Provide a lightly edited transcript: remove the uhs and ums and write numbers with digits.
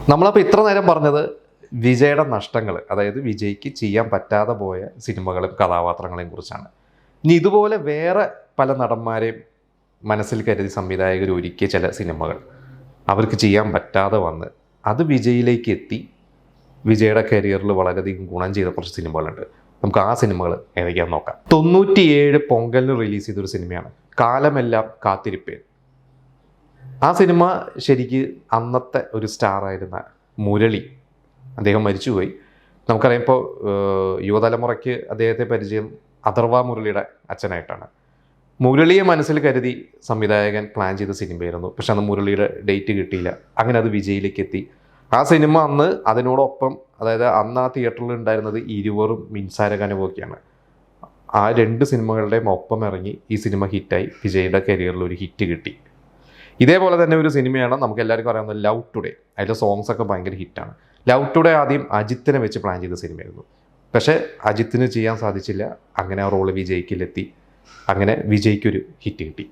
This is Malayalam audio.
നമ്മളപ്പോൾ ഇത്ര നേരം പറഞ്ഞത് വിജയുടെ നഷ്ടങ്ങൾ, അതായത് വിജയ്ക്ക് ചെയ്യാൻ പറ്റാതെ പോയ സിനിമകളും കഥാപാത്രങ്ങളെയും കുറിച്ചാണ്. ഇനി ഇതുപോലെ വേറെ പല നടന്മാരെയും മനസ്സിൽ കരുതി സംവിധായകർ ഒരുക്കിയ ചില സിനിമകൾ അവർക്ക് ചെയ്യാൻ പറ്റാതെ വന്ന് അത് വിജയിലേക്ക് എത്തി വിജയുടെ കരിയറിൽ വളരെയധികം ഗുണം ചെയ്ത കുറച്ച് സിനിമകളുണ്ട്. നമുക്ക് ആ സിനിമകൾ ഏതൊക്കെയാണെന്ന് നോക്കാം. 97 പൊങ്കലിന് റിലീസ് ചെയ്തൊരു സിനിമയാണ് കാലമെല്ലാം കാത്തിരിപ്പേൻ. ആ സിനിമ ശരിക്ക് അന്നത്തെ ഒരു സ്റ്റാറായിരുന്ന മുരളി, അദ്ദേഹം മരിച്ചുപോയി. നമുക്കറിയാം, ഇപ്പോൾ യുവതലമുറയ്ക്ക് അദ്ദേഹത്തെ പരിചയം അഥർവ മുരളിയുടെ അച്ഛനായിട്ടാണ്. മുരളിയെ മനസ്സിൽ കരുതി സംവിധായകൻ പ്ലാൻ ചെയ്ത സിനിമയായിരുന്നു. പക്ഷെ അന്ന് മുരളിയുടെ ഡേറ്റ് കിട്ടിയില്ല. അങ്ങനെ അത് വിജയിലേക്ക് എത്തി. ആ സിനിമ അന്ന് അതിനോടൊപ്പം, അതായത് അന്ന് ആ തിയേറ്ററിൽ ഉണ്ടായിരുന്നത് ഇരുവറും മിൻസാരകനുമൊക്കെയാണ്. ആ രണ്ട് സിനിമകളുടെയും ഒപ്പം ഇറങ്ങി ഈ സിനിമ ഹിറ്റായി. വിജയുടെ കരിയറിൽ ഒരു ഹിറ്റ് കിട്ടി. ഇതേപോലെ തന്നെ ഒരു സിനിമയാണ് നമുക്ക് എല്ലാവർക്കും അറിയാവുന്ന ലവ് ടുഡേ. അതിലെ സോങ്സ് ഒക്കെ ഭയങ്കര ഹിറ്റാണ്. ലവ് ടുഡേ ആദ്യം അജിത്തിനെ വെച്ച് പ്ലാൻ ചെയ്ത സിനിമയായിരുന്നു. പക്ഷേ അജിത്തിന് ചെയ്യാൻ സാധിച്ചില്ല. അങ്ങനെ ആ റോള് വിജയ്ക്കിലെത്തി. അങ്ങനെ വിജയ്ക്കൊരു ഹിറ്റ് കിട്ടി.